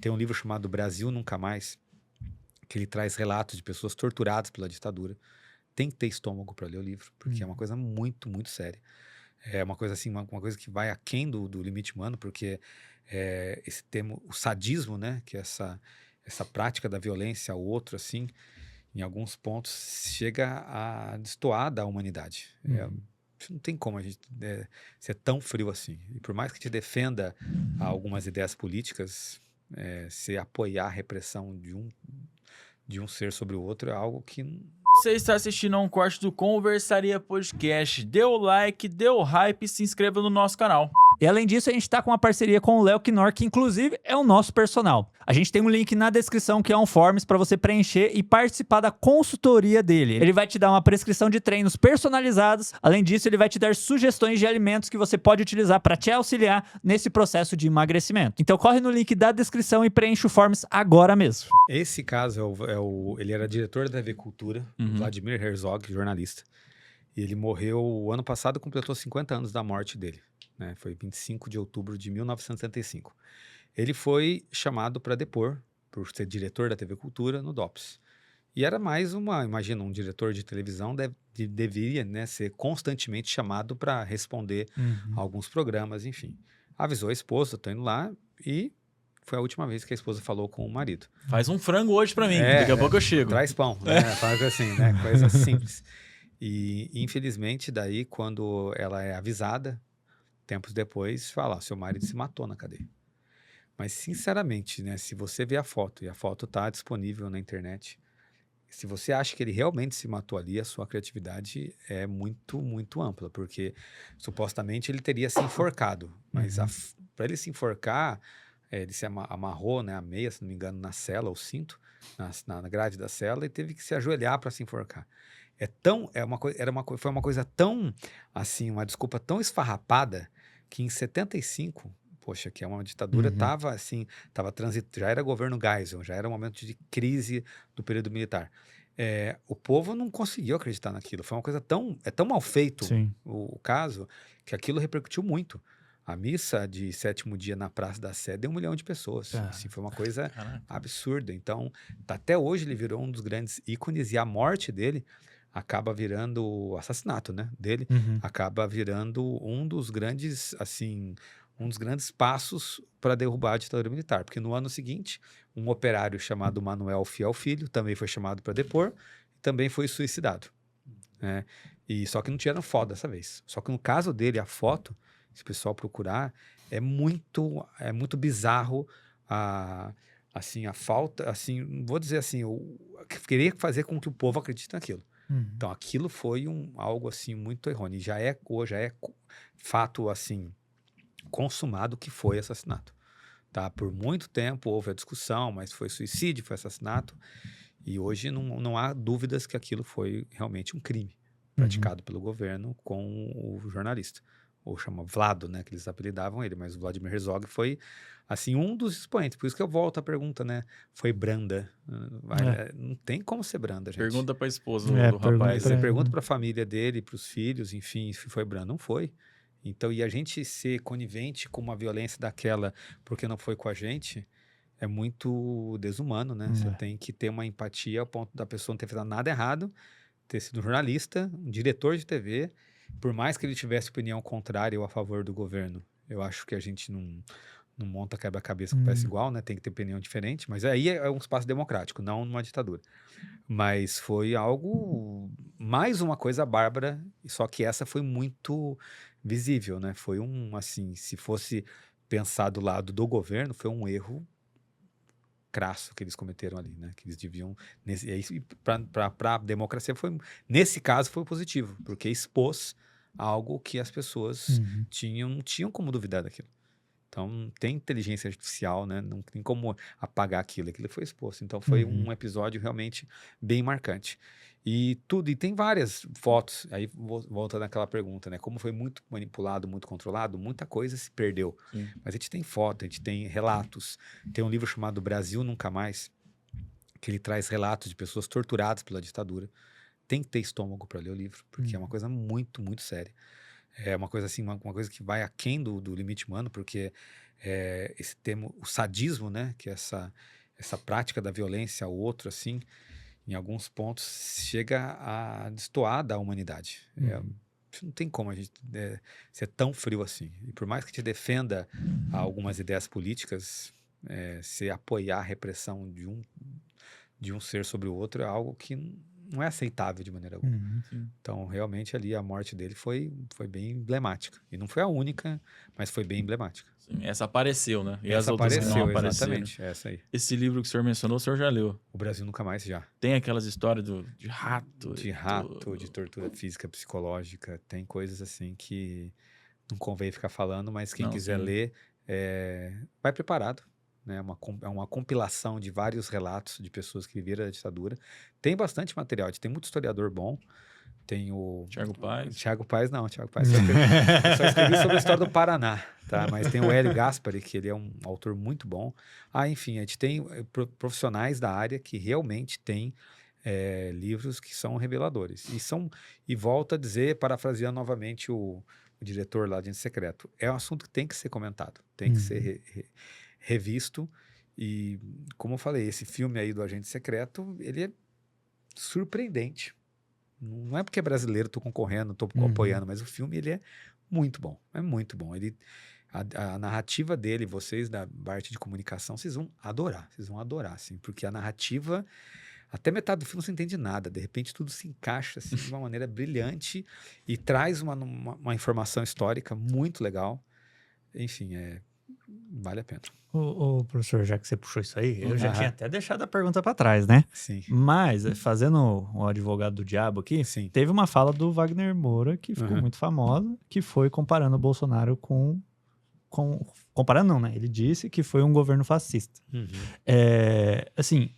tem um livro chamado Brasil Nunca Mais, que ele traz relatos de pessoas torturadas pela ditadura. Tem que ter estômago para ler o livro, porque é uma coisa muito, muito séria. É uma coisa assim, uma coisa que vai aquém do limite humano, porque esse termo, o sadismo, né, que é essa prática da violência ao outro, assim, em alguns pontos, chega a destoar da humanidade. Não tem como a gente ser tão frio assim. E por mais que te defenda algumas ideias políticas, se apoiar a repressão de um ser sobre o outro é algo que Você está assistindo a um corte do Conversaria Podcast. Dê o like, dê o hype e se inscreva no nosso canal. E além disso, a gente tá com uma parceria com o Léo Knorr, que inclusive é o nosso personal. A gente tem um link na descrição que é um forms para você preencher e participar da consultoria dele. Ele vai te dar uma prescrição de treinos personalizados. Além disso, ele vai te dar sugestões de alimentos que você pode utilizar para te auxiliar nesse processo de emagrecimento. Então corre no link da descrição e preenche o forms agora mesmo. Esse caso ele era diretor da TV Cultura, Vladimir Herzog, jornalista. E ele morreu o ano passado, completou 50 anos da morte dele. Né? Foi 25 de outubro de 1975. Ele foi chamado para depor, por ser diretor da TV Cultura, no DOPS. E era mais imagina, um diretor de televisão deveria, né, ser constantemente chamado para responder a alguns programas, enfim. Avisou a esposa, tô indo lá, e foi a última vez que a esposa falou com o marido. Faz um frango hoje para mim, daqui a pouco eu chego. Traz pão, né? Faz assim, né? Coisa simples. E, infelizmente, daí, quando ela é avisada, tempos depois, fala, seu marido se matou na cadeia. Mas, sinceramente, né, se você vê a foto, e a foto está disponível na internet, se você acha que ele realmente se matou ali, a sua criatividade é muito, muito ampla, porque supostamente ele teria se enforcado, mas para ele se enforcar, ele se amarrou, né, a meia, se não me engano, na cela, o cinto, na grade da cela, e teve que se ajoelhar para se enforcar. Foi uma coisa tão, assim, uma desculpa tão esfarrapada, que em 75, poxa, que é uma ditadura, já era governo Geisel, já era um momento de crise do período militar. O povo não conseguiu acreditar naquilo. Foi uma coisa tão mal feito o caso, que aquilo repercutiu muito. A missa de 7º dia na Praça da Sé deu 1 milhão de pessoas. Assim, foi uma coisa absurda. Então, até hoje ele virou um dos grandes ícones, e a morte dele acaba virando o assassinato, né, dele, acaba virando um dos grandes passos para derrubar a ditadura militar, porque no ano seguinte, um operário chamado Manuel Fiel Filho também foi chamado para depor e também foi suicidado, né? E só que não tiraram foto dessa vez. Só que no caso dele, a foto, se o pessoal procurar, é muito bizarro a falta, assim, vou dizer assim, querer fazer com que o povo acredite naquilo. Então, aquilo foi algo, assim, muito errôneo. E já é fato, assim, consumado que foi assassinato. Tá? Por muito tempo houve a discussão, mas foi suicídio, foi assassinato. E hoje não há dúvidas que aquilo foi realmente um crime praticado pelo governo com o jornalista. Ou chama Vlado, né, que eles apelidavam ele, mas o Vladimir Herzog foi, assim, um dos expoentes. Por isso que eu volto à pergunta, né, foi branda. Não tem como ser branda, gente. Pergunta para a esposa do rapaz. Você pergunta para a família dele, para os filhos, enfim, se foi branda. Não foi. Então, e a gente ser conivente com uma violência daquela porque não foi com a gente, é muito desumano, né? Você tem que ter uma empatia ao ponto da pessoa não ter feito nada errado, ter sido um jornalista, um diretor de TV. Por mais que ele tivesse opinião contrária ou a favor do governo, eu acho que a gente não monta quebra-cabeça com peça igual, né? Tem que ter opinião diferente, mas aí é um espaço democrático, não numa ditadura. Mas foi algo, mais uma coisa bárbara, só que essa foi muito visível, né? Foi assim, se fosse pensar do lado do governo, foi um erro crasso que eles cometeram ali, né? Que eles deviam, para a democracia nesse caso foi positivo, porque expôs algo que as pessoas não tinham como duvidar daquilo. Então, tem inteligência artificial, né? Não tem como apagar aquilo foi exposto. Então, foi um episódio realmente bem marcante. E tem várias fotos, aí volta naquela pergunta, né? Como foi muito manipulado, muito controlado, muita coisa se perdeu. Mas a gente tem foto, a gente tem relatos. Tem um livro chamado Brasil Nunca Mais, que ele traz relatos de pessoas torturadas pela ditadura. Tem que ter estômago para ler o livro, porque é uma coisa muito, muito séria. É uma coisa assim, uma coisa que vai aquém do limite humano, porque esse termo, o sadismo, né, que é essa prática da violência ao outro, assim, em alguns pontos chega a destoar da humanidade. Não tem como a gente ser tão frio assim. E por mais que te defenda algumas ideias políticas, se apoiar a repressão de um ser sobre o outro é algo que não é aceitável de maneira alguma. Então, realmente, ali a morte dele foi bem emblemática. E não foi a única, mas foi bem emblemática. Sim, essa apareceu, né? E as Essa outras que não apareceu, apareceram. exatamente. Essa aí. Esse livro que o senhor mencionou, o senhor já leu? O Brasil Nunca Mais já. Tem aquelas histórias de rato. De rato, de tortura física, psicológica. Tem coisas assim que não convém ficar falando, mas quem quiser ler, vai preparado. Né? É uma compilação de vários relatos de pessoas que viveram a ditadura. Tem bastante material, tem muito historiador bom. Tem o... Thiago Paes? Thiago Paes não, Thiago Paes eu só escrevi sobre a história do Paraná, tá? Mas tem o Hélio Gaspari, que ele é um autor muito bom. Enfim, a gente tem profissionais da área que realmente têm livros que são reveladores. E volto a dizer, parafraseando novamente o diretor lá de Agente Secreto, é um assunto que tem que ser comentado, tem que ser revisto. E, como eu falei, esse filme aí do Agente Secreto, ele é surpreendente. Não é porque é brasileiro, tô concorrendo, tô apoiando, mas o filme, ele é muito bom. É muito bom. A narrativa dele, vocês da parte de comunicação, vocês vão adorar, assim, porque a narrativa, até metade do filme você não entende nada, de repente tudo se encaixa assim, de uma maneira brilhante e traz uma informação histórica muito legal. Enfim, vale a pena. Ô, professor, já que você puxou isso aí, eu já tinha até deixado a pergunta para trás, né? Sim. Mas, fazendo o advogado do diabo aqui, Sim. teve uma fala do Wagner Moura que ficou muito famosa, que foi comparando o Bolsonaro com... Comparando não, né? Ele disse que foi um governo fascista. Assim,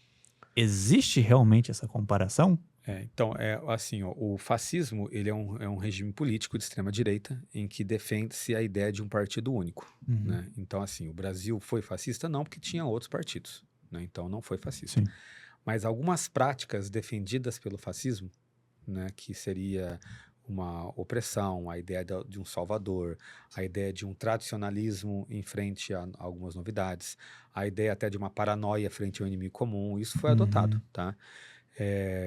existe realmente essa comparação? Então, assim, ó, o fascismo, ele é um regime político de extrema-direita em que defende-se a ideia de um partido único, né? Então, assim, o Brasil foi fascista não porque tinha outros partidos, né? Então, não foi fascista. Sim. Mas algumas práticas defendidas pelo fascismo, né, que seria uma opressão, a ideia de um salvador, a ideia de um tradicionalismo em frente a algumas novidades, a ideia até de uma paranoia frente ao inimigo comum, isso foi adotado, tá?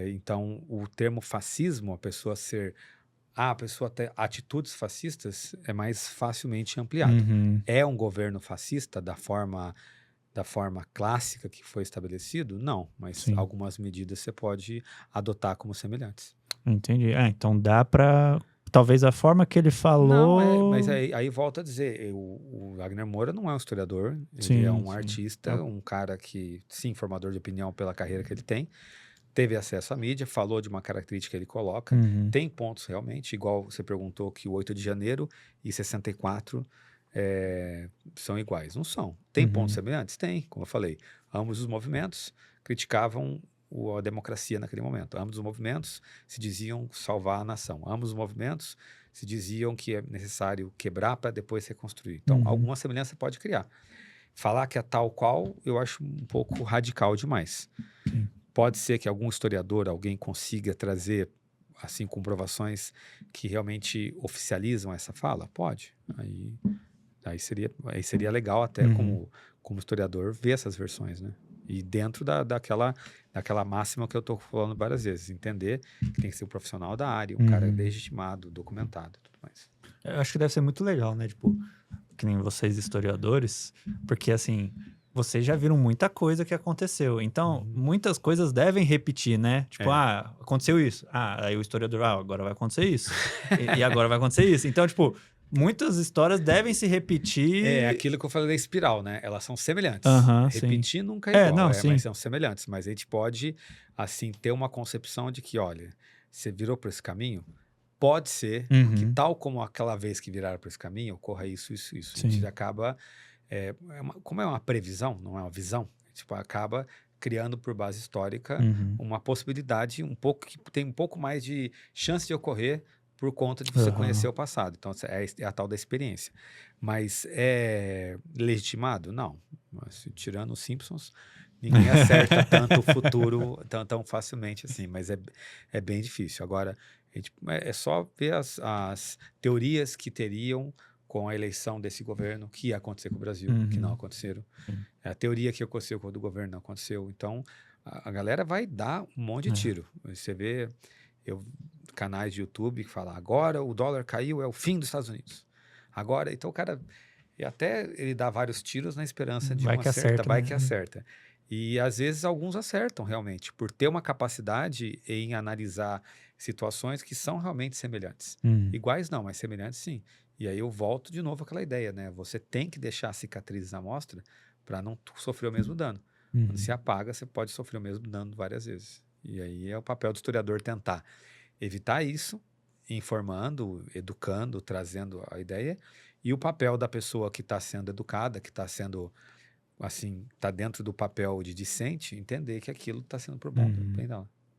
Então, o termo fascismo, a pessoa ter atitudes fascistas, é mais facilmente ampliado. É um governo fascista da forma clássica que foi estabelecido? Não, mas algumas medidas você pode adotar como semelhantes. Entendi. Então dá para... Talvez a forma que ele falou... Não, mas aí volto a dizer, o Wagner Moura não é um historiador, ele é um artista, um cara que, sim, formador de opinião pela carreira que ele tem, teve acesso à mídia, falou de uma característica que ele coloca, tem pontos realmente, igual você perguntou que o 8 de janeiro e 64 são iguais. Não são. Tem pontos semelhantes? Tem, como eu falei. Ambos os movimentos criticavam a democracia naquele momento. Ambos os movimentos se diziam salvar a nação. Ambos os movimentos se diziam que é necessário quebrar para depois reconstruir. Então, alguma semelhança pode criar. Falar que é tal qual, eu acho um pouco radical demais. Pode ser que algum historiador, alguém consiga trazer assim comprovações que realmente oficializam essa fala? Pode. Aí seria legal até como historiador ver essas versões, né? E dentro daquela máxima que eu estou falando várias vezes, entender que tem que ser um profissional da área, um cara legitimado, documentado e tudo mais. Eu acho que deve ser muito legal, né? Tipo, que nem vocês historiadores, porque assim, vocês já viram muita coisa que aconteceu. Então, muitas coisas devem repetir, né? Tipo, aconteceu isso. Aí o historiador, agora vai acontecer isso. e agora vai acontecer isso. Então, tipo, muitas histórias devem se repetir. É aquilo que eu falei da espiral, né? Elas são semelhantes. Repetir nunca é igual, mas são semelhantes. Mas a gente pode, assim, ter uma concepção de que, olha, você virou por esse caminho, pode ser que tal como aquela vez que viraram por esse caminho, ocorra isso. A gente acaba... como é uma previsão, não é uma visão, tipo, acaba criando por base histórica uma possibilidade que tem um pouco mais de chance de ocorrer por conta de você conhecer o passado. Então, é a tal da experiência. Mas é legitimado? Não. Mas, tirando os Simpsons, Ninguém acerta tanto o futuro tão facilmente assim, mas é bem difícil. Agora, é só ver as teorias que teriam com a eleição desse governo, que ia acontecer com o Brasil, que não Uhum. aconteceram. Sim. A teoria que aconteceu com o do governo não aconteceu. Então, a galera vai dar um monte de É. tiro. Você vê canais de YouTube que falam, agora o dólar caiu, é o fim dos Estados Unidos. Agora, então o cara... E até ele dá vários tiros na esperança de Vai uma que certa, acerta, vai né? que acerta. E às vezes alguns acertam realmente, por ter uma capacidade em analisar situações que são realmente semelhantes. Uhum. Iguais não, mas semelhantes sim. E aí eu volto de novo àquela ideia, né? Você tem que deixar cicatrizes na amostra para não sofrer o mesmo dano. Uhum. Quando se apaga, você pode sofrer o mesmo dano várias vezes. E aí é o papel do historiador tentar evitar isso, informando, educando, trazendo a ideia, e o papel da pessoa que está sendo educada, que está sendo, assim, está dentro do papel de discente, entender que aquilo está sendo por bom, Uhum. bem dela.